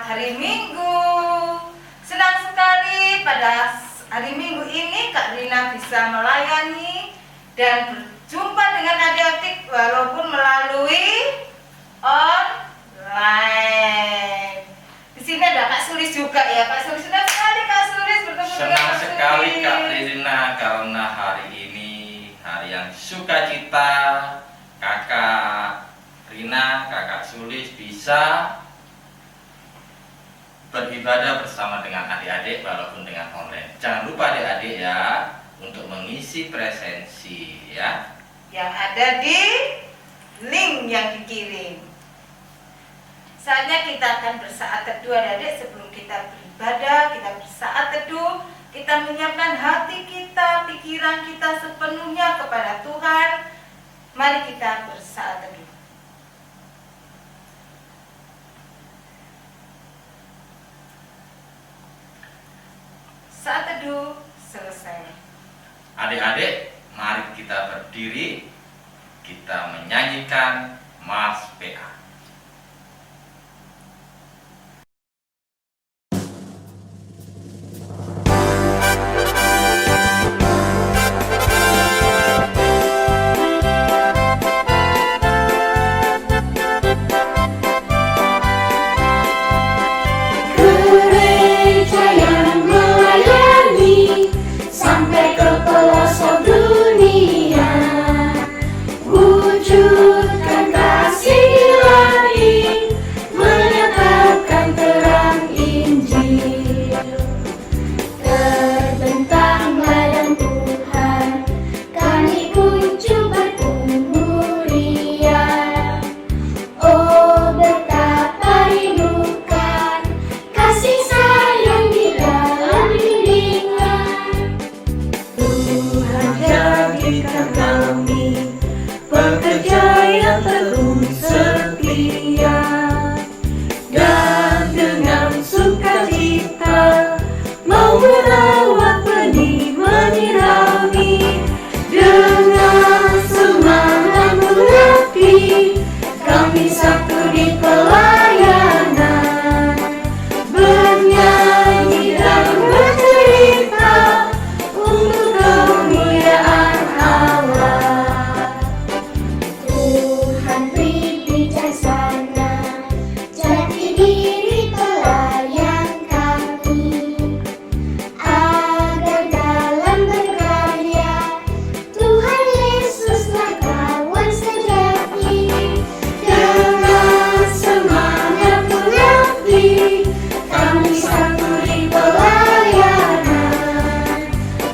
hari Minggu. Senang sekali pada hari Minggu ini Kak Rina bisa melayani dan berjumpa dengan adik-adik walaupun melalui online. Di sini ada Kak Sulis juga ya. Kak Sulis, senang sekali Kak Sulis bertemu dengan Senang Kak sekali Sulis. Kak Rina karena hari ini hari yang sukacita. Kakak Rina, Kakak Sulis bisa beribadah bersama dengan adik-adik walaupun dengan online. Jangan lupa adik-adik ya untuk mengisi presensi ya. Yang ada di link yang dikirim. Saatnya kita akan bersaat teduh adik-adik. Sebelum kita beribadah, kita bersaat teduh, kita menyiapkan hati kita, pikiran kita sepenuhnya kepada Tuhan. Mari kita bersaat teduh. Saat teduh selesai. Adik-adik, mari kita berdiri, kita menyanyikan Mas PA. Gereja yang melayani sampai ke pelosok dunia, wujudkan kasih ilahi, menyatakan terang Injil. Terbentang ladang Tuhan, kami kunjung bertumbuh riang. Oh, betapa rindukan kasih sayang di dalam bimbingan. Tuhan jadikan kami pekerja yang tekun setia, dan dengan sukacita mau merawat benih menyirami. Dengan semangat mengabdi, kami satu di pelayanan, bernyanyi dan bercerita untuk kemuliaan Allah. Tuhan beri bijaksana, jati diri pelayan kami, agar dalam berkarya Tuhan Yesuslah kawan sejati. Dengan semangat mengabdi, kami satu di pelayanan,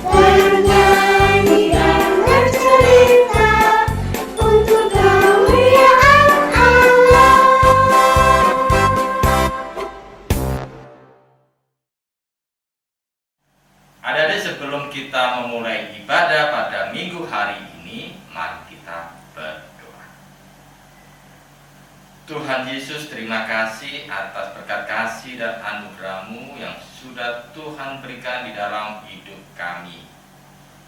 bernyanyi dan bercerita untuk kemuliaan Allah. Adik-adik, sebelum kita memulai ibadah pada minggu hari ini, mari kita berdoa. Tuhan Yesus, terima kasih atas berkat kasih dan anugerah-Mu yang sudah Tuhan berikan di dalam hidup kami.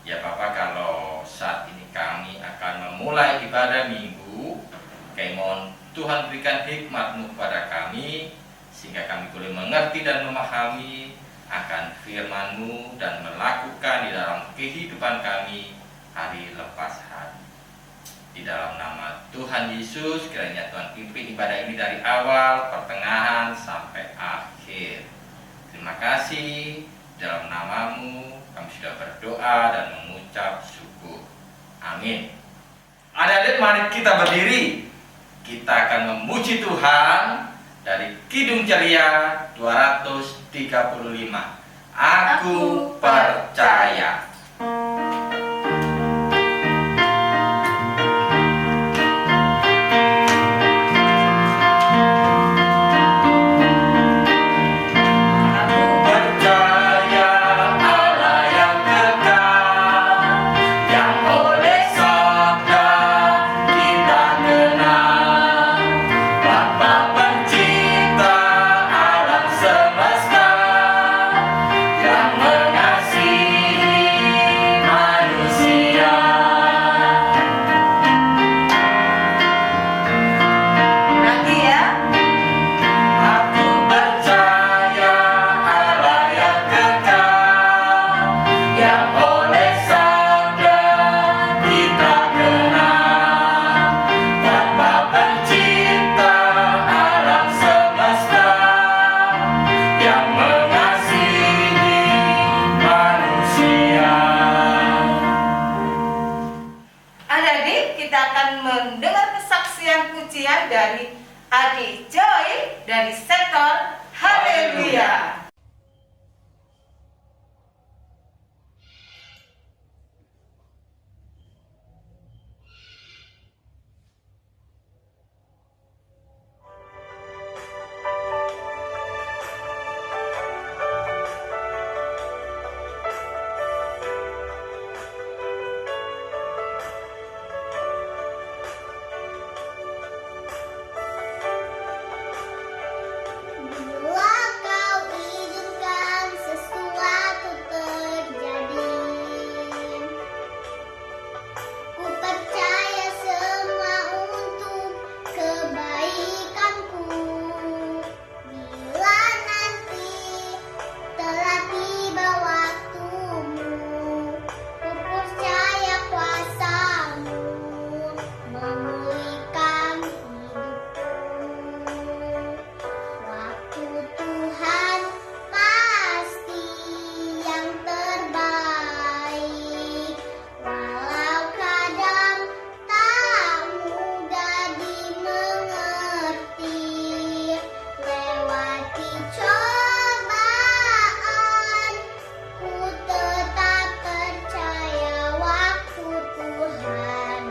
Ya Bapak, kalau saat ini kami akan memulai ibadah minggu, kami mohon Tuhan berikan hikmat-Mu kepada kami, sehingga kami boleh mengerti dan memahami akan firman-Mu dan melakukan di dalam kehidupan kami hari lepas hari. Di dalam nama Tuhan Yesus, kiranya Tuhan pimpin ibadah ini dari awal, pertengahan, sampai akhir. Terima kasih, dalam nama-Mu kami sudah berdoa dan mengucap syukur. Amin. Adik-adik, mari kita berdiri. Kita akan memuji Tuhan dari Kidung Ceria 235. Aku percaya. Percaya Allah yang kekal, yang oleh sabda kita kenal, Bapa pencipta alam semesta, yang mengasihi dari adik Joy dari sektor Haleluya. Bila kau izinkan sesuatu terjadi, ku percaya semua untuk kebaikanku. Bila nanti telah tiba waktumu, ku percaya kuasamu memulihkan hidupku. Waktu Tuhan pasti yang terbaik, walau kadang tak mudah dimengerti. Lewati cobaan, ku tetap percaya waktu Tuhan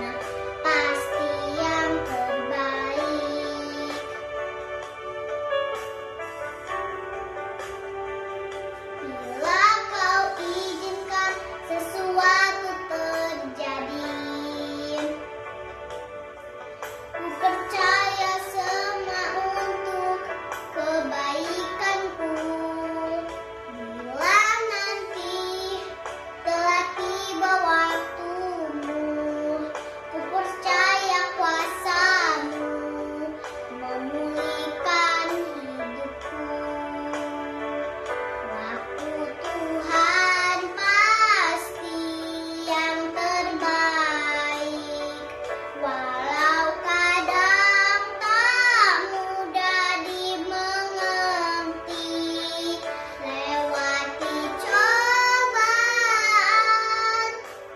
pasti yang terbaik. Bila kau izinkan sesuatu terjadi, ku percaya semua untuk kebaikanku. Bila nanti telah tiba waktumu, ku percaya kuasamu memulihkan hidupku. Waktu Tuhan pasti yang terbaik, walau kadang tak mudah dimengerti. Lewati cobaan,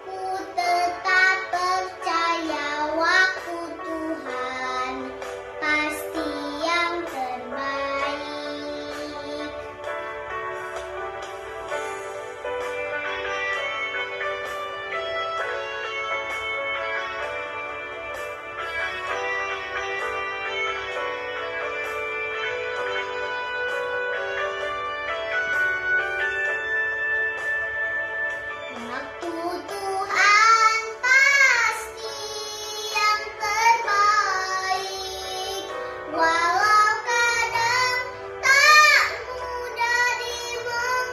ku tetap percaya waktu Tuhan pasti yang terbaik. Waktu Tuhan pasti yang terbaik, walau kadang tak mudah dimengerti.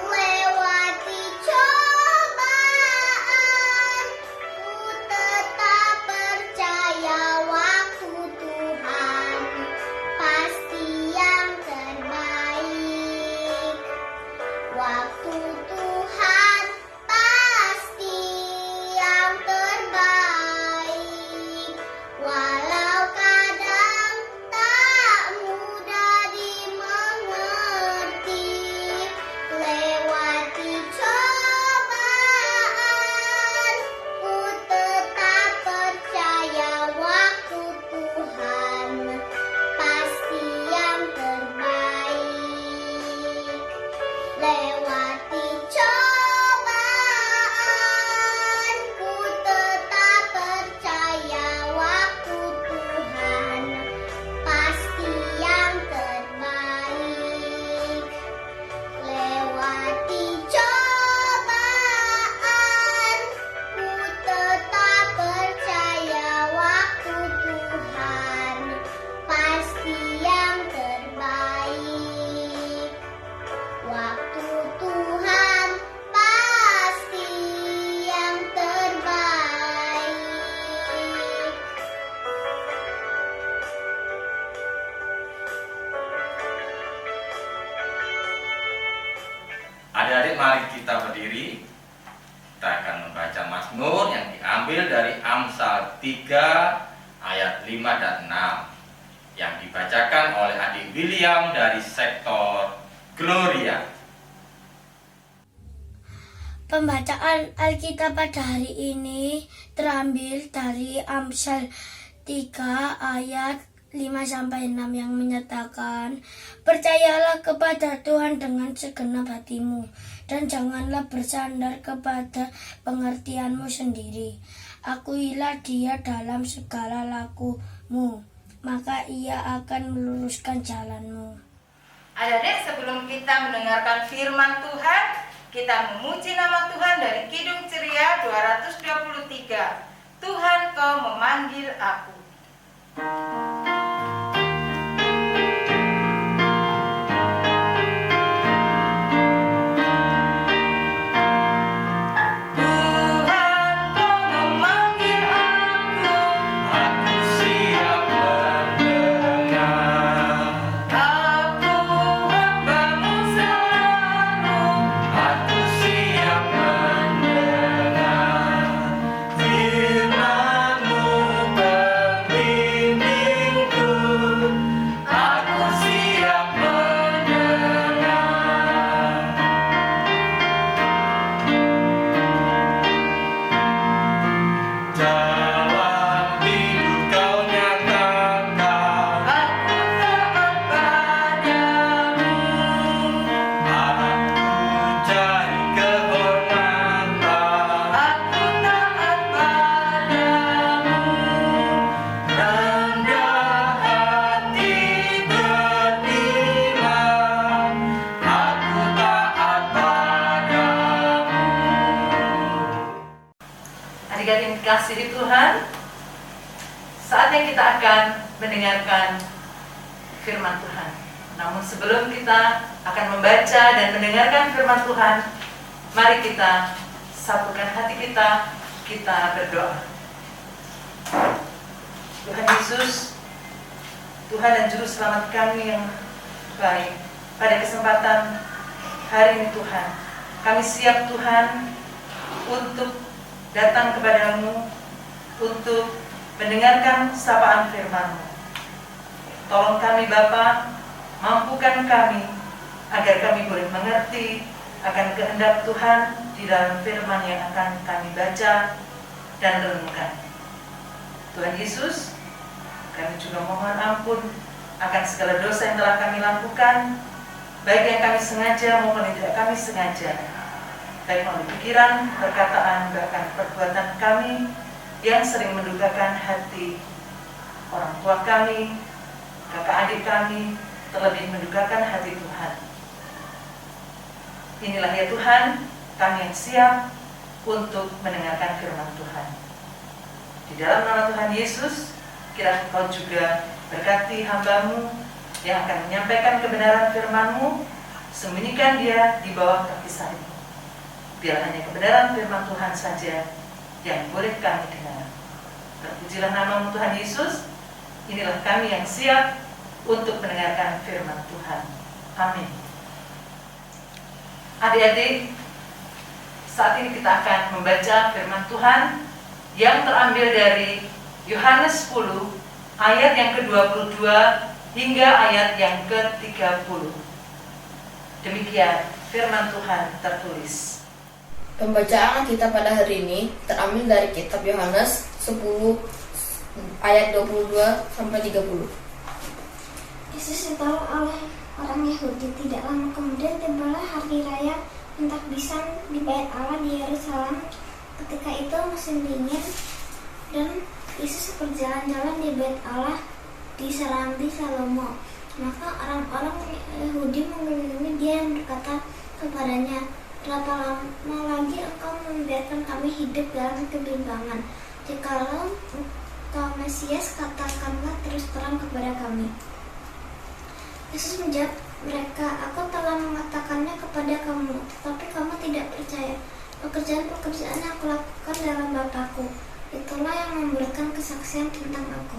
Lewati cobaan, ku tetap percaya waktu Tuhan pasti yang terbaik. Waktu Tuhan pasti yang terbaik, walau kadang tak mudah dimengerti. Lewati cobaan, ku tetap percaya waktu Tuhan pasti yang terbaik. Lewati cobaan, ku tetap percaya waktu Tuhan pasti yang terbaik. Lewati cobaan, ku tetap percaya waktu Tuhan pasti yang terbaik. Waktu Tuhan pasti yang terbaik. Adik-adik, mari kita berdiri. Kita akan membaca Mazmur yang diambil dari Amsal 3 ayat 5 dan 6 yang dibacakan oleh adik William dari sektor Gloria. Pembacaan Alkitab pada hari ini terambil dari Amsal 3 ayat 5-6 yang menyatakan, percayalah kepada Tuhan dengan segenap hatimu, dan janganlah bersandar kepada pengertianmu sendiri. Akuilah Dia dalam segala lakumu, maka Ia akan meluruskan jalanmu. Adik-adik, sebelum kita mendengarkan firman Tuhan, kita memuji nama Tuhan dari Kidung Ceria 223. Tuhan, Kau memanggil aku. Adik-adik kasih di Tuhan, saatnya kita akan mendengarkan firman Tuhan. Namun sebelum kita akan membaca dan mendengarkan firman Tuhan, mari kita satukan hati kita berdoa. Tuhan Yesus, Tuhan dan Juru Selamat kami yang baik, pada kesempatan hari ini Tuhan, kami siap Tuhan untuk datang kepadamu, untuk mendengarkan sapaan firman-Mu. Tolong kami Bapa, mampukan kami agar kami boleh mengerti akan kehendak Tuhan di dalam firman yang akan kami baca dan renungkan. Tuhan Yesus, kami juga mohon ampun akan segala dosa yang telah kami lakukan, baik yang kami sengaja maupun yang tidak kami sengaja, baik melalui pikiran, perkataan, bahkan perbuatan kami yang sering mendukakan hati orang tua kami, kakak adik kami, terlebih mendukakan hati Tuhan. Inilah ya Tuhan, kami yang siap untuk mendengarkan firman Tuhan. Di dalam nama Tuhan Yesus, kiranya Engkau juga berkati hamba-Mu yang akan menyampaikan kebenaran firman-Mu, sembunyikan dia di bawah kaki salib. Biar hanya kebenaran firman Tuhan saja yang boleh kami dengar. Terpujilah nama-Mu Tuhan Yesus. Inilah kami yang siap untuk mendengarkan firman Tuhan. Amin. Adik-adik, saat ini kita akan membaca firman Tuhan yang terambil dari Yohanes 10 ayat yang ke-22 hingga ayat yang ke-30. Demikian firman Tuhan tertulis. Pembacaan kita pada hari ini terambil dari kitab Yohanes 10 ayat 22 sampai 30. Yesus ditolak oleh orang Yahudi. Tidak lama kemudian tibalah hari raya Pentakosta di Bait Allah di Yerusalem. Ketika itu musim dingin dan Yesus berjalan-jalan di Bait Allah di Serambi Salomo. Maka orang-orang Yahudi mengelilingi dia yang berkata kepadanya, "Berapa lama lagi engkau membiarkan kami hidup dalam kebimbangan? Jikalau engkau Mesias, katakanlah terus terang kepada kami." Yesus menjawab mereka, "Aku telah mengatakannya kepada kamu, tetapi kamu tidak percaya. Pekerjaan-pekerjaan yang aku lakukan dalam Bapa-Ku, itulah yang memberikan kesaksian tentang aku.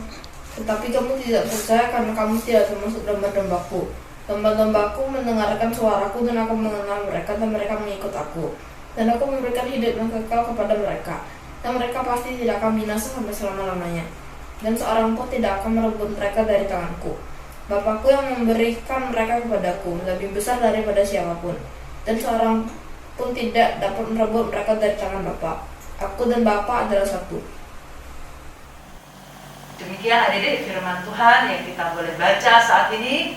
Tetapi kamu tidak percaya karena kamu tidak termasuk domba-dombaku. Domba-dombaku mendengarkan suaraku dan aku mengenal mereka dan mereka mengikut aku. Dan aku memberikan hidup yang kekal kepada mereka. Dan mereka pasti tidak akan binasa sampai selama-lamanya. Dan seorang pun tidak akan merebut mereka dari tanganku. Bapakku yang memberikan mereka kepadaku lebih besar daripada siapapun. Dan seorang pun tidak dapat merebut mereka dari tangan Bapa. Aku dan Bapa adalah satu." Demikian adik-adik firman Tuhan yang kita boleh baca saat ini.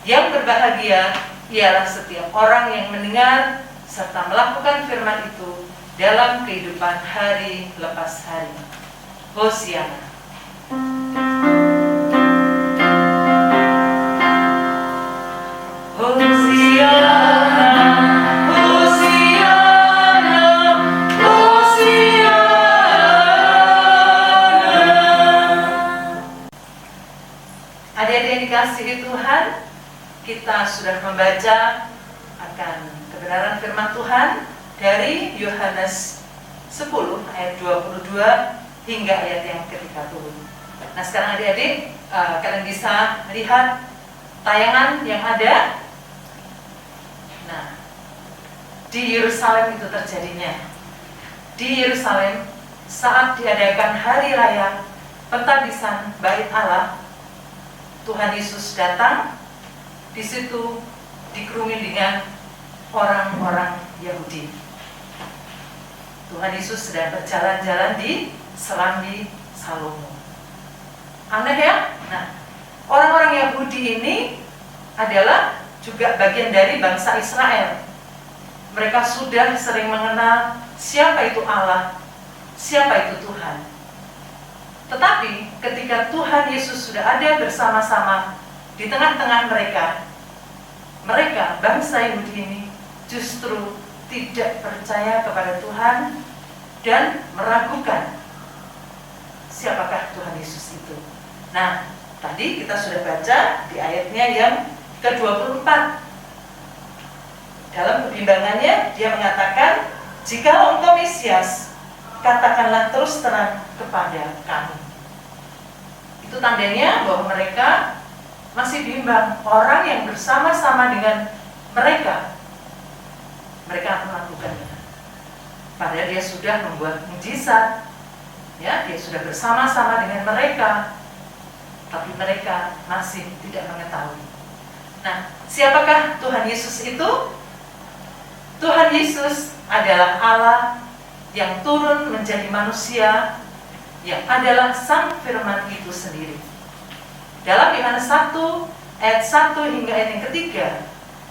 Yang berbahagia ialah setiap orang yang mendengar serta melakukan firman itu dalam kehidupan hari lepas hari. Hosiana. Hosiana, Hosiana, Hosiana. Adik-adik yang dikasihi Tuhan, kita sudah membaca akan kebenaran firman Tuhan dari Yohanes 10 ayat 22 hingga ayat yang ke-30. Nah, sekarang adik-adik kalian bisa melihat tayangan yang ada. Nah, di Yerusalem itu terjadinya. Di Yerusalem saat diadakan hari raya pentabisan Bait Allah, Tuhan Yesus datang. Di situ dikerumuni dengan orang-orang Yahudi. Tuhan Yesus sedang berjalan-jalan di Serambi Salomo. Aneh ya? Nah, orang-orang Yahudi ini adalah juga bagian dari bangsa Israel. Mereka sudah sering mengenal siapa itu Allah, siapa itu Tuhan. Tetapi ketika Tuhan Yesus sudah ada bersama-sama di tengah-tengah mereka, bangsa Yahudi ini justru tidak percaya kepada Tuhan dan meragukan siapakah Tuhan Yesus itu. Nah, tadi kita sudah baca di ayatnya yang ke-24. Dalam kebimbangannya dia mengatakan, "Jikalau engkau Mesias, katakanlah terus terang kepada kami." Itu tandanya bahwa mereka masih bimbang. Orang yang bersama-sama dengan mereka akan melakukannya. Padahal dia sudah membuat mujizat, ya, dia sudah bersama-sama dengan mereka, tapi mereka masih tidak mengetahui. Nah, siapakah Tuhan Yesus itu? Tuhan Yesus adalah Allah yang turun menjadi manusia, yang adalah Sang Firman itu sendiri. Dalam Yohanes 1 ayat 1 hingga ayat yang ketiga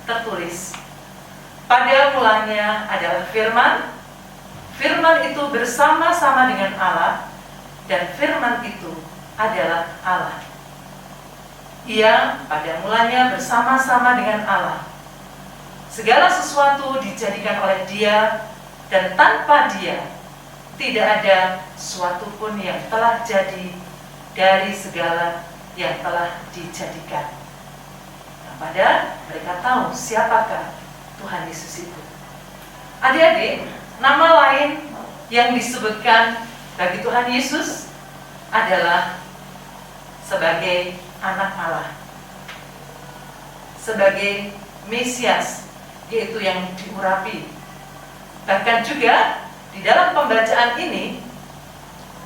tertulis, "Pada mulanya adalah Firman, Firman itu bersama-sama dengan Allah, dan Firman itu adalah Allah. Ia pada mulanya bersama-sama dengan Allah. Segala sesuatu dijadikan oleh Dia, dan tanpa Dia tidak ada sesuatu pun yang telah jadi dari segala yang telah dijadikan." Nah, pada mereka tahu siapakah Tuhan Yesus itu. Adik-adik, nama lain yang disebutkan bagi Tuhan Yesus adalah sebagai anak Allah, sebagai Mesias, yaitu yang diurapi. Bahkan juga di dalam pembacaan ini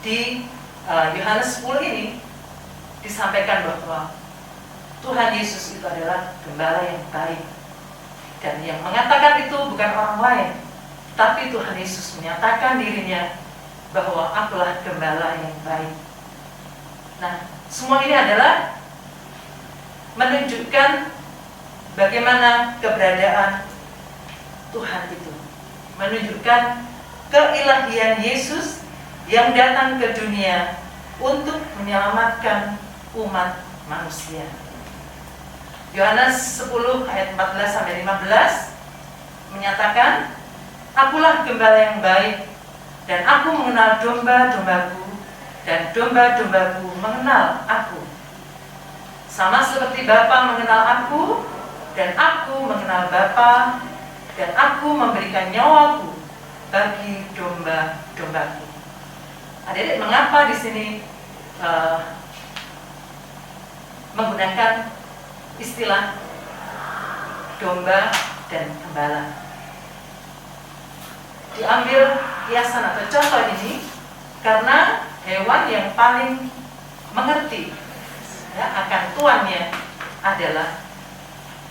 di Yohanes 10 ini disampaikan bahwa Tuhan Yesus itu adalah gembala yang baik, dan yang mengatakan itu bukan orang lain, tapi Tuhan Yesus menyatakan dirinya bahwa akulah gembala yang baik. Nah, semua ini adalah menunjukkan bagaimana keberadaan Tuhan itu, menunjukkan keilahian Yesus yang datang ke dunia untuk menyelamatkan umat manusia. Yohanes 10 ayat 14 sampai 15 menyatakan, "Akulah gembala yang baik, dan aku mengenal domba-dombaku, dan domba-dombaku mengenal aku. Sama seperti Bapa mengenal aku, dan aku mengenal Bapa, dan aku memberikan nyawaku bagi domba-dombaku." Adik-adik, mengapa di sini menggunakan istilah domba dan gembala? Diambil kiasan atau contoh ini karena hewan yang paling mengerti, ya, akan tuannya adalah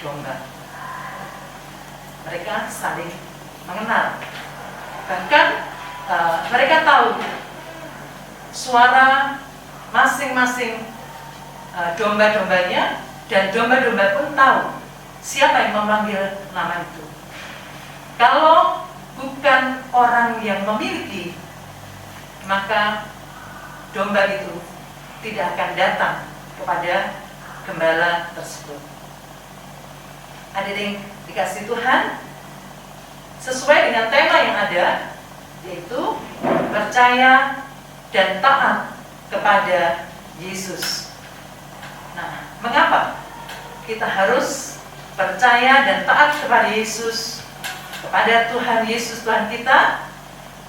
domba. Mereka saling mengenal, bahkan mereka tahu suara masing-masing domba-dombanya, dan domba-domba pun tahu siapa yang memanggil nama itu. Kalau bukan orang yang memiliki, maka domba itu tidak akan datang kepada gembala tersebut. Hadirin dikasih Tuhan, sesuai dengan tema yang ada, yaitu percaya dan taat kepada Yesus. Nah, mengapa kita harus percaya dan taat kepada Yesus, kepada Tuhan Yesus Tuhan kita?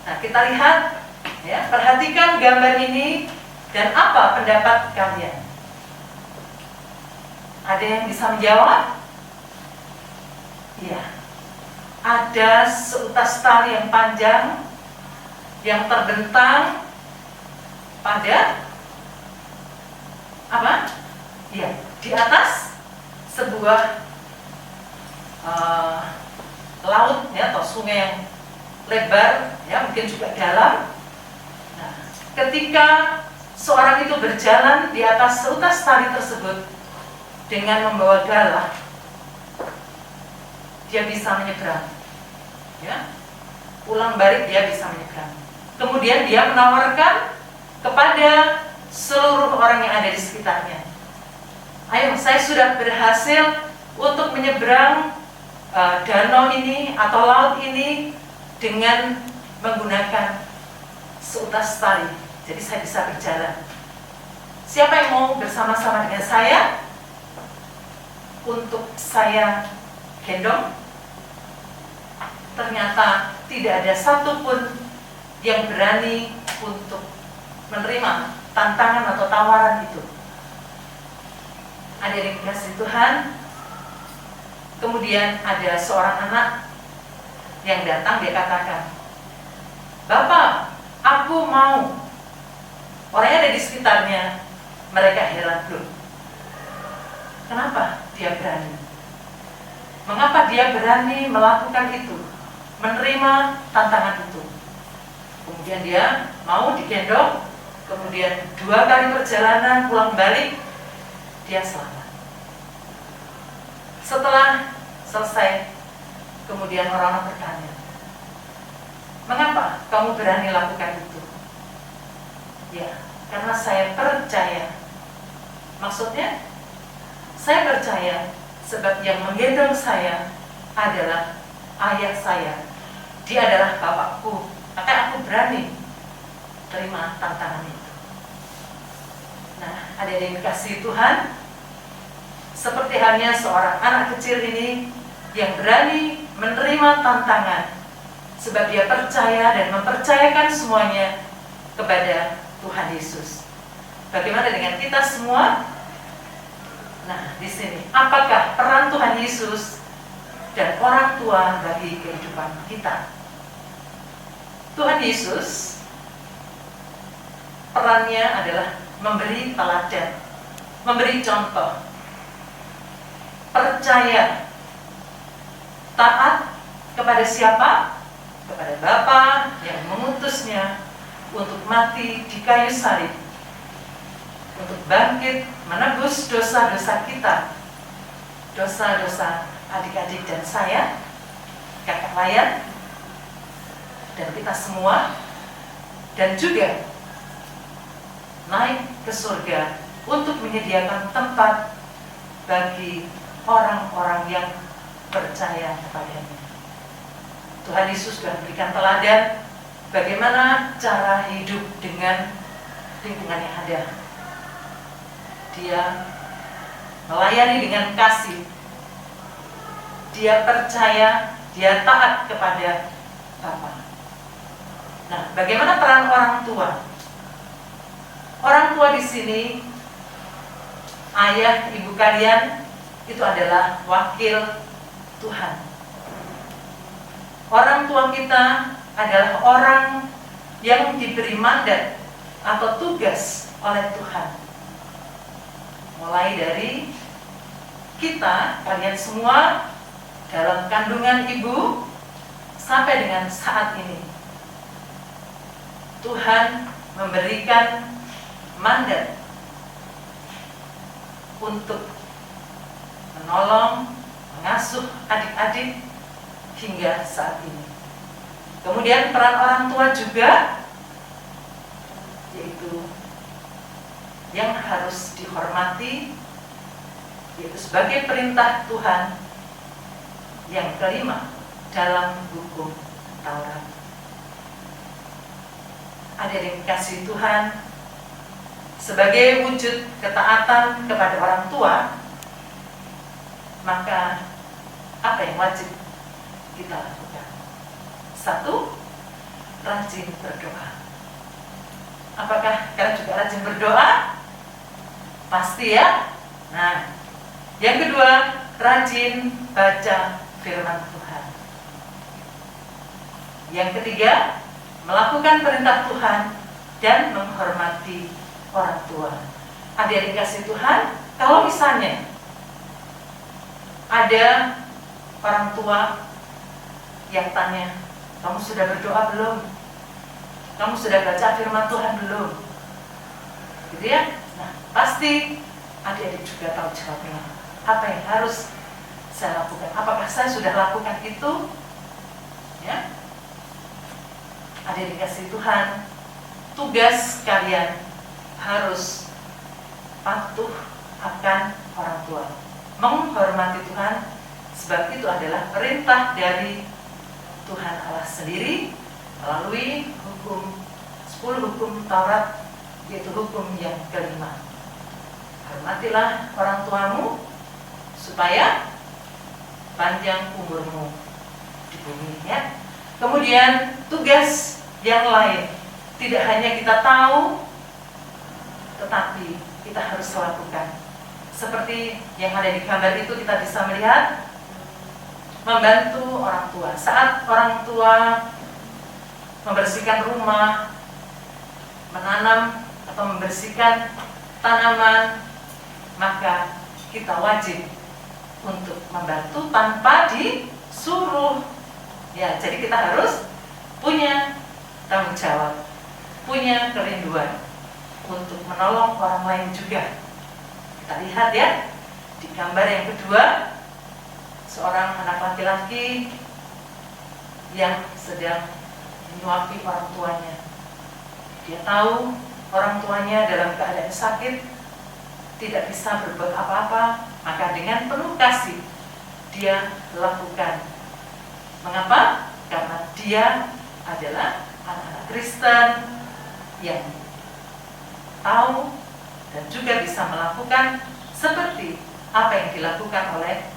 Nah, kita lihat, ya, perhatikan gambar ini dan apa pendapat kalian? Ada yang bisa menjawab? Iya. Ada seutas tali yang panjang yang terbentang pada apa? Ya, di atas sebuah laut, ya, atau sungai yang lebar, ya, mungkin juga dalam. Nah, ketika seorang itu berjalan di atas seutas tali tersebut dengan membawa galah, dia bisa menyeberang, ya, pulang balik dia bisa menyeberang. Kemudian dia menawarkan kepada seluruh orang yang ada di sekitarnya, ayo, saya sudah berhasil untuk menyeberang danau ini atau laut ini dengan menggunakan seutas tali, jadi saya bisa berjalan. Siapa yang mau bersama-sama dengan saya untuk saya gendong? Ternyata tidak ada satupun yang berani untuk menerima tantangan atau tawaran itu. Ada yang dikasih Tuhan. Kemudian ada seorang anak yang datang, dia katakan, "Bapak, aku mau." Orangnya ada di sekitarnya, mereka heran, loh, kenapa dia berani? Mengapa dia berani melakukan itu, menerima tantangan itu? Kemudian dia mau digendong, kemudian 2 kali perjalanan pulang balik, dia selamat. Setelah selesai, kemudian orang-orang bertanya, "Mengapa kamu berani lakukan itu?" Ya, karena saya percaya. Maksudnya, saya percaya sebab yang menggendong saya adalah ayah saya. Dia adalah bapakku. Maka aku berani terima tantangan itu. Nah, ada yang dikasihi Tuhan, seperti halnya seorang anak kecil ini yang berani menerima tantangan sebab dia percaya dan mempercayakan semuanya kepada Tuhan Yesus. Bagaimana dengan kita semua? Nah, di sini, apakah peran Tuhan Yesus dan orang tua bagi kehidupan kita? Tuhan Yesus, perannya adalah memberi teladan, memberi contoh, percaya, taat kepada siapa? Kepada Bapa yang mengutusnya untuk mati di kayu salib, untuk bangkit menebus dosa-dosa kita, dosa-dosa adik-adik dan saya, kakak layan, dan kita semua, dan juga naik ke surga untuk menyediakan tempat bagi orang-orang yang percaya kepadanya. Tuhan Yesus sudah memberikan teladan bagaimana cara hidup dengan lingkungan yang ada. Dia melayani dengan kasih, dia percaya, dia taat kepada Bapa. Nah, bagaimana peran orang tua? Orang tua di sini, ayah, ibu kalian, itu adalah wakil Tuhan. Orang tua kita adalah orang yang diberi mandat atau tugas oleh Tuhan. Mulai dari kita, kalian semua, dalam kandungan ibu, sampai dengan saat ini. Tuhan memberikan mandat untuk menolong, mengasuh adik-adik hingga saat ini. Kemudian peran orang tua juga, yaitu yang harus dihormati, yaitu sebagai perintah Tuhan yang kelima dalam hukum Taurat. Adik-adik kasih Tuhan, sebagai wujud ketaatan kepada orang tua, maka apa yang wajib kita lakukan? 1, rajin berdoa. Apakah kalian juga rajin berdoa? Pasti ya. Nah, yang kedua, rajin baca firman Tuhan. Yang ketiga, melakukan perintah Tuhan dan menghormati orang tua. Adik-adik kasih Tuhan, kalau misalnya ada orang tua yang tanya, kamu sudah berdoa belum? Kamu sudah baca firman Tuhan belum? Gitu ya? Nah, pasti adik-adik juga tahu jawabnya. Apa yang harus saya lakukan? Apakah saya sudah lakukan itu? Ya? Adik-adik kasih Tuhan, tugas kalian harus patuh akan orang tua, menghormati Tuhan, sebab itu adalah perintah dari Tuhan Allah sendiri melalui 10 hukum Taurat, yaitu hukum yang kelima. Hormatilah orang tuamu supaya panjang umurmu di bumi, ya. Kemudian tugas yang lain tidak hanya kita tahu, tetapi kita harus lakukan. Seperti yang ada di gambar itu, kita bisa melihat membantu orang tua. Saat orang tua membersihkan rumah, menanam atau membersihkan tanaman, maka kita wajib untuk membantu tanpa disuruh. Ya, jadi kita harus punya tanggung jawab, punya kerinduan untuk menolong orang lain juga. Kita lihat ya, di gambar yang kedua, seorang anak laki-laki yang sedang menyuapi orang tuanya. Dia tahu orang tuanya dalam keadaan sakit, tidak bisa berbuat apa-apa, maka dengan penuh kasih dia lakukan. Mengapa? Karena dia adalah anak-anak Kristen yang tahu dan juga bisa melakukan seperti apa yang dilakukan oleh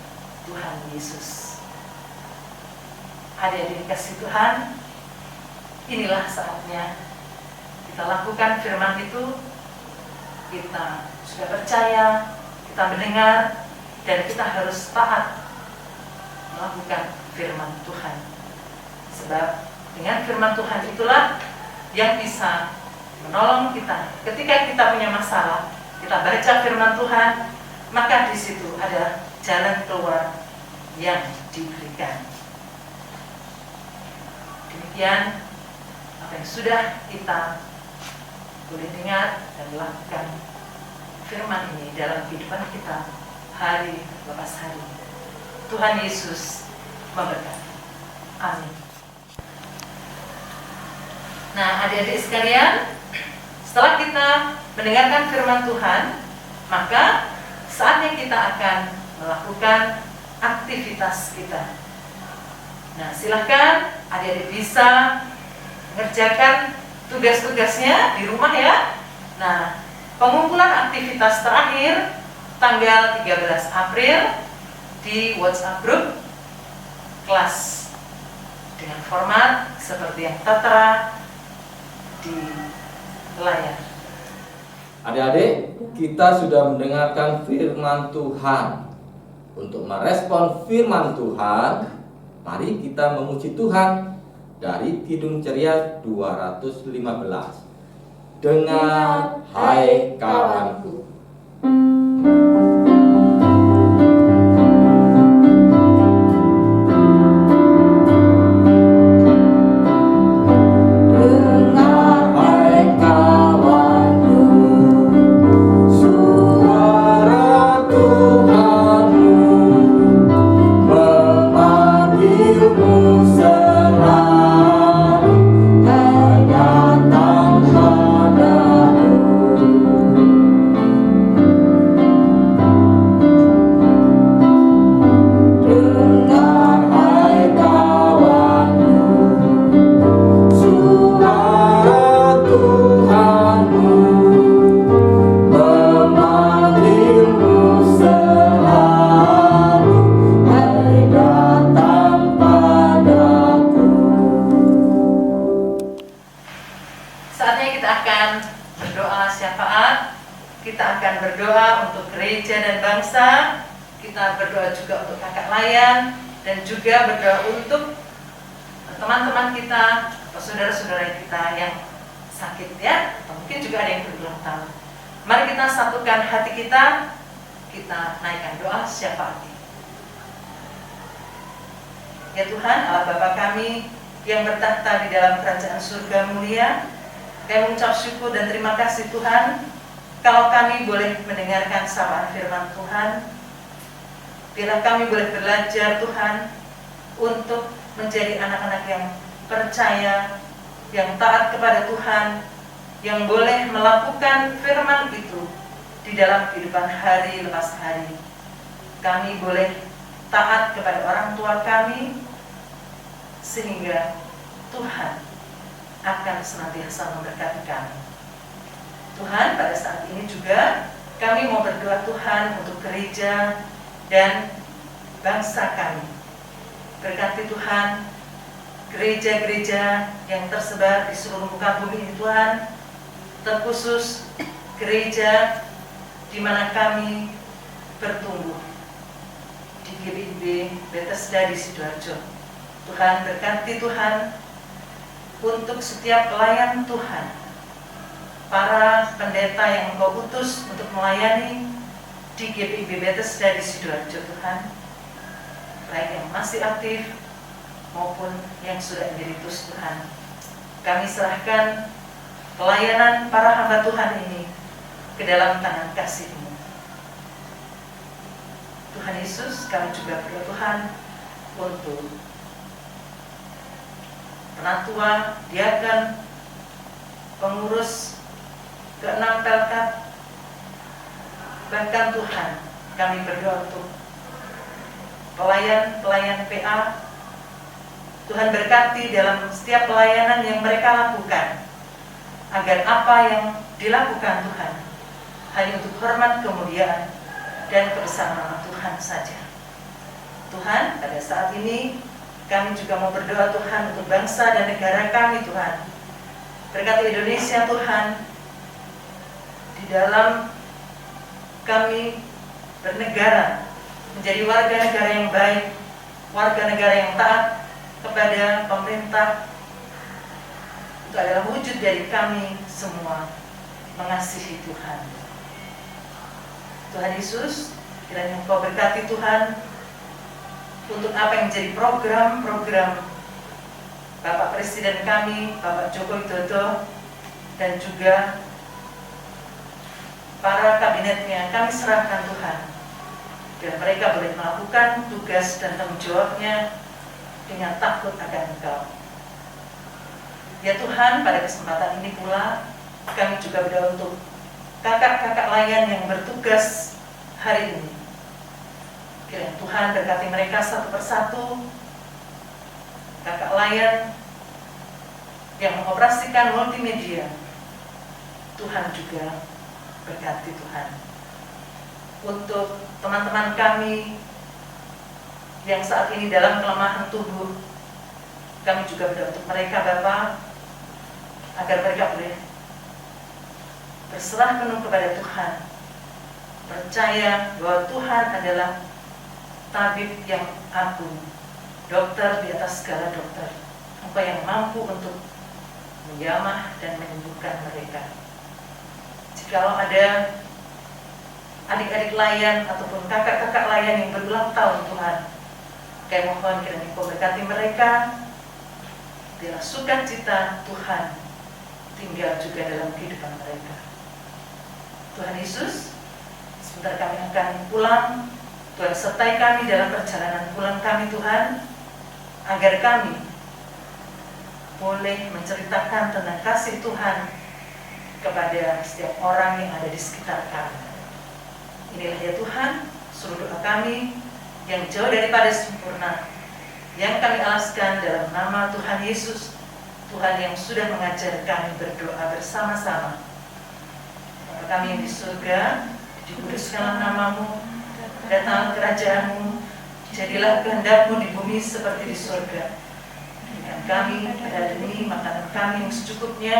Tuhan Yesus. Adik-adik kasih Tuhan, inilah saatnya kita lakukan firman itu. Kita sudah percaya, kita mendengar, dan kita harus taat melakukan firman Tuhan. Sebab dengan firman Tuhan itulah yang bisa menolong kita. Ketika kita punya masalah, kita baca firman Tuhan, maka di situ ada jalan keluar yang diberikan. Demikian apa yang sudah kita boleh dengar dan lakukan firman ini dalam kehidupan kita hari lepas hari. Tuhan Yesus memberkati. Amin. Nah, adik-adik sekalian, setelah kita mendengarkan firman Tuhan, maka saatnya kita akan melakukan aktivitas kita. Nah, silahkan adik-adik bisa mengerjakan tugas-tugasnya di rumah ya. Nah, pengumpulan aktivitas terakhir tanggal 13 April di WhatsApp group kelas dengan format seperti yang tertera di layar. Adik-adik, kita sudah mendengarkan firman Tuhan. Untuk merespon firman Tuhan, mari kita memuji Tuhan dari Kidung Ceria 215. Dengar, hai kawanku. Dengar, hai kawanku, gereja dan bangsa. Kita berdoa juga untuk kakak layan dan juga berdoa untuk teman-teman kita atau saudara-saudara kita yang sakit ya, atau mungkin juga ada yang berulang tahun. Mari kita satukan hati kita naikkan doa syafaat. Ya Tuhan, Allah Bapa kami yang bertahta di dalam kerajaan surga mulia, kami mengucap syukur dan terima kasih Tuhan, kalau kami boleh mendengarkan sapaan firman Tuhan. Biarlah kami boleh belajar Tuhan untuk menjadi anak-anak yang percaya, yang taat kepada Tuhan, yang boleh melakukan firman itu di dalam kehidupan hari lepas hari. Kami boleh taat kepada orang tua kami, sehingga Tuhan akan senantiasa memberkati kami. Tuhan, pada saat ini juga kami mau berdoa Tuhan untuk gereja dan bangsa kami. Berkati Tuhan gereja-gereja yang tersebar di seluruh muka bumi ini Tuhan, terkhusus gereja di mana kami bertumbuh di GBIB Bethesda di Sidoarjo. Tuhan, berkati Tuhan untuk setiap pelayan Tuhan, para pendeta yang Engkau utus untuk melayani di GBIB Bethesda di Sidoarjo Tuhan, baik yang masih aktif maupun yang sudah diritus Tuhan. Kami serahkan pelayanan para hamba Tuhan ini ke dalam tangan kasih-Mu. Tuhan Yesus, kami juga berdoa Tuhan untuk penatua, diakan, pengurus, keenam pelkat, bahkan Tuhan, kami berdoa untuk pelayan-pelayan PA. Tuhan berkati dalam setiap pelayanan yang mereka lakukan, agar apa yang dilakukan Tuhan hanya untuk hormat, kemuliaan, dan kebesaran Tuhan saja. Tuhan, pada saat ini kami juga mau berdoa Tuhan untuk bangsa dan negara kami Tuhan. Berkati Indonesia Tuhan, di dalam kami bernegara, menjadi warga negara yang baik, warga negara yang taat kepada pemerintah. Itu adalah wujud dari kami semua mengasihi Tuhan. Tuhan Yesus, kiranya Engkau berkati Tuhan untuk apa yang menjadi program-program Bapak Presiden kami, Bapak Joko Widodo, dan juga para kabinetnya. Kami serahkan Tuhan, biar mereka boleh melakukan tugas dan tanggung jawabnya dengan takut akan Engkau. Ya Tuhan, pada kesempatan ini pula kami juga berdoa untuk kakak-kakak layan yang bertugas hari ini. Kiranya Tuhan berkati mereka satu persatu. Kakak layan yang mengoperasikan multimedia, Tuhan juga berkati Tuhan. Untuk teman-teman kami yang saat ini dalam kelemahan tubuh, kami juga berdoa untuk mereka Bapa, agar mereka boleh berserah penuh kepada Tuhan, percaya bahwa Tuhan adalah tabib yang agung, dokter di atas segala dokter, Engkau yang mampu untuk menjamah dan menyembuhkan mereka. Jikalau ada adik-adik layan ataupun kakak-kakak layan yang berulang tahun Tuhan, kami mohon kiranya Engkau berkati mereka, biarlah sukacita Tuhan tinggal juga dalam kehidupan mereka. Tuhan Yesus, sebentar kami akan pulang. Tuhan sertai kami dalam perjalanan pulang kami Tuhan, agar kami boleh menceritakan tentang kasih Tuhan kepada setiap orang yang ada di sekitar kami. Inilah ya Tuhan, seluruh doa kami yang jauh daripada sempurna, yang kami alaskan dalam nama Tuhan Yesus, Tuhan yang sudah mengajar kami berdoa bersama-sama. Bapa kami yang di surga, dikuduskanlah nama-Mu, datanglah kerajaan-Mu, jadilah kehendak-Mu di bumi seperti di surga. Berikan kami pada hari ini makanan kami yang secukupnya,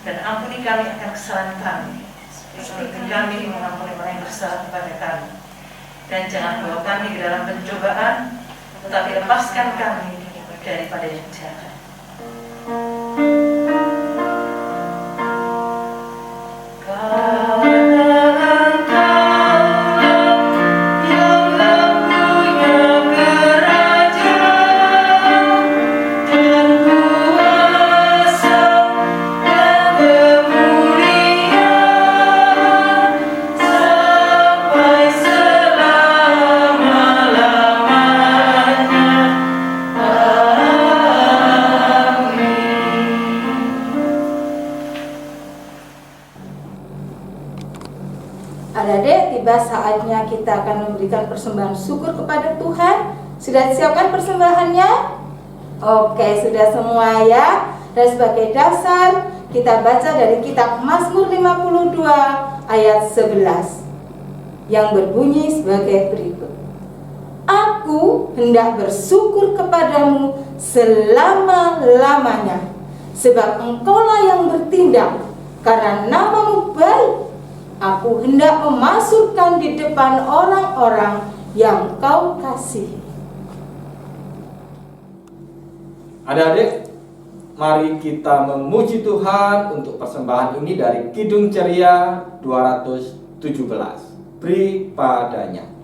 dan ampuni kami akan kesalahan kami, kami mengampuni orang yang bersalah kepada kami. Dan jangan bawa kami ke dalam pencobaan, tetapi lepaskan kami daripada yang jahat. Adik-adik, tiba saatnya kita akan memberikan persembahan syukur kepada Tuhan. Sudah disiapkan persembahannya? Oke, sudah semua ya. Dan sebagai dasar, kita baca dari kitab Mazmur 52 ayat 11 yang berbunyi sebagai berikut. Aku hendak bersyukur kepadamu selama-lamanya, sebab engkaulah yang bertindak, karena namamu baik. Aku hendak memasukkan di depan orang-orang yang kau kasihi. Adik-adik, mari kita memuji Tuhan untuk persembahan ini dari Kidung Ceria 217. Beri padanya.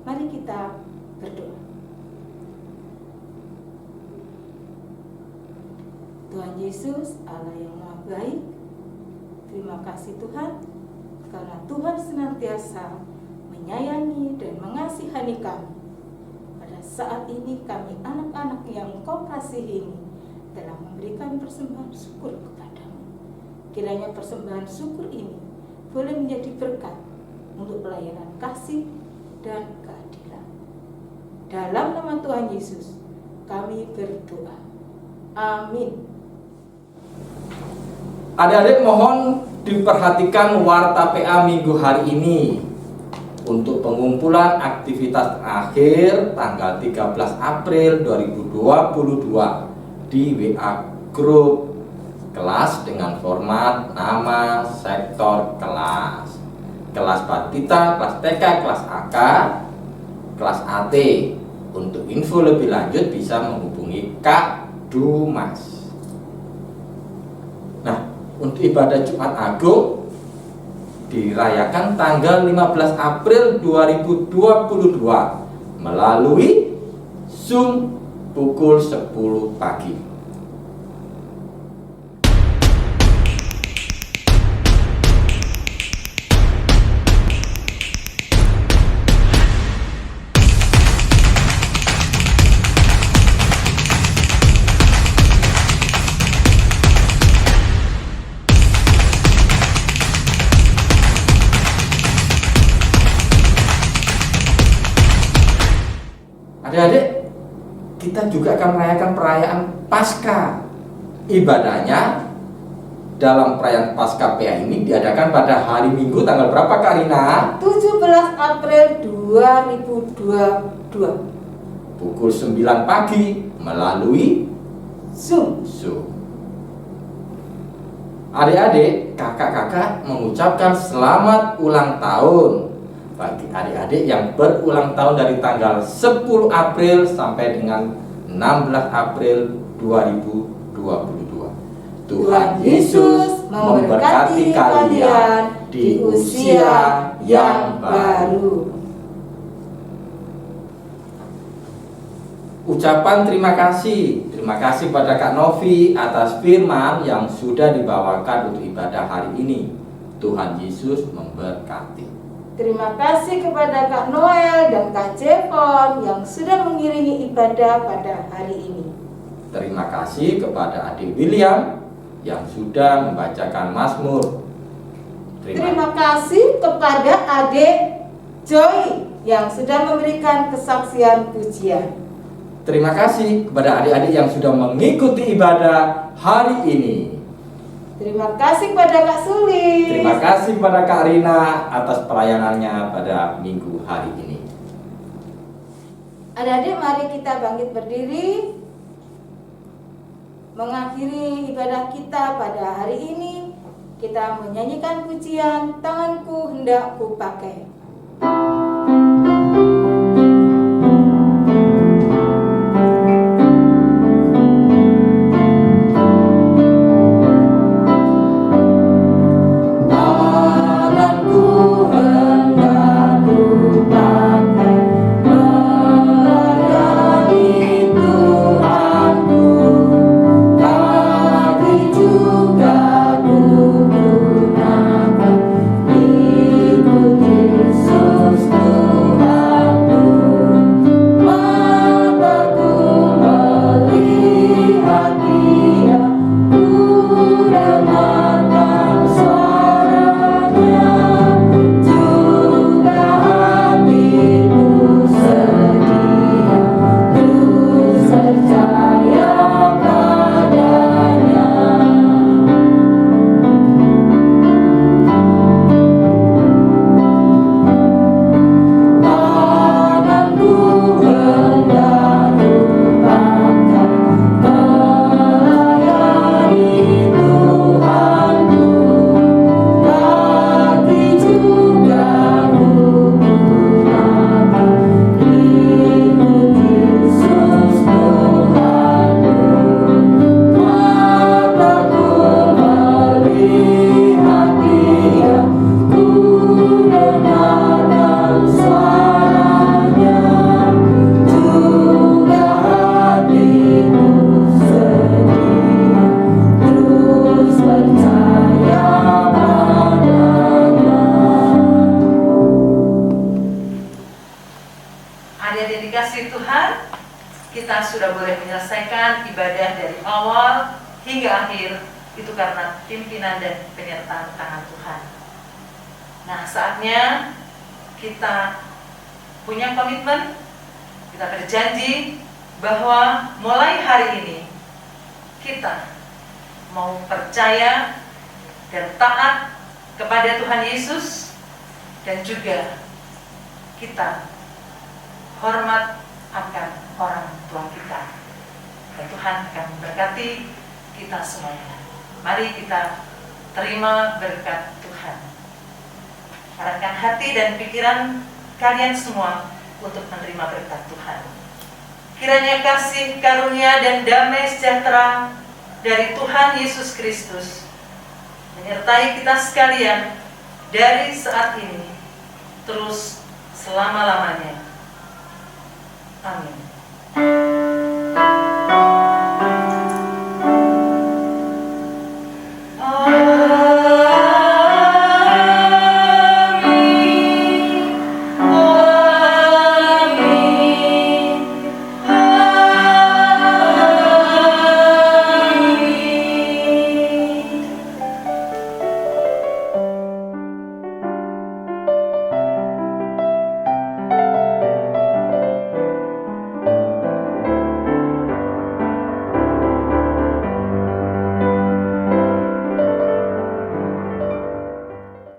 Mari kita berdoa. Tuhan Yesus, Allah yang Maha Baik, terima kasih Tuhan, karena Tuhan senantiasa menyayangi dan mengasihani kami. Pada saat ini kami anak-anak yang Kau kasihi ini telah memberikan persembahan syukur kepadamu. Kiranya persembahan syukur ini boleh menjadi berkat untuk pelayanan kasih dan keadilan. Dalam nama Tuhan Yesus kami berdoa. Amin. Adik-adik mohon diperhatikan warta PA minggu hari ini untuk pengumpulan aktivitas akhir tanggal 13 April 2022 di WA grup kelas dengan format nama, sektor, kelas. Kelas Batita, kelas TK, kelas AK, kelas AT. Untuk info lebih lanjut bisa menghubungi Kak Dumas. Nah, untuk ibadah Jumat Agung dirayakan tanggal 15 April 2022 melalui Zoom pukul 10 pagi. Adik-adik, kita juga akan merayakan perayaan Paskah. Ibadahnya dalam perayaan Paskah PA ini diadakan pada hari Minggu tanggal berapa, Karina? 17 April 2022. Pukul 9 pagi melalui Zoom. Adik-adik, kakak-kakak mengucapkan selamat ulang tahun bagi adik-adik yang berulang tahun dari tanggal 10 April sampai dengan 16 April 2022. Tuhan Yesus memberkati kalian di usia yang baru. Ucapan terima kasih pada Kak Novi atas firman yang sudah dibawakan untuk ibadah hari ini. Tuhan Yesus memberkati. Terima kasih kepada Kak Noel dan Kak Jepon yang sudah mengiringi ibadah pada hari ini. Terima kasih kepada Adik William yang sudah membacakan Mazmur. Terima kasih kepada Adik Joy yang sudah memberikan kesaksian pujian. Terima kasih kepada adik-adik yang sudah mengikuti ibadah hari ini. Terima kasih kepada Kak Sulis. Terima kasih kepada Kak Rina atas pelayanannya pada minggu hari ini. Adik-adik, mari kita bangkit berdiri mengakhiri ibadah kita pada hari ini. Kita menyanyikan pujian Tanganku Hendak Ku Pakai. kita sudah boleh menyelesaikan ibadah dari awal hingga akhir, itu karena pimpinan dan penyertaan tangan Tuhan. Nah, saatnya kita punya komitmen, kita berjanji bahwa mulai hari ini kita mau percaya dan taat kepada Tuhan Yesus, dan juga kita hormat akan orang tua kita, dan Tuhan akan memberkati kita semuanya. Mari kita terima berkat Tuhan. Arahkan hati dan pikiran kalian semua untuk menerima berkat Tuhan. Kiranya kasih, karunia, dan damai sejahtera dari Tuhan Yesus Kristus menyertai kita sekalian dari saat ini terus selama-lamanya. Amin.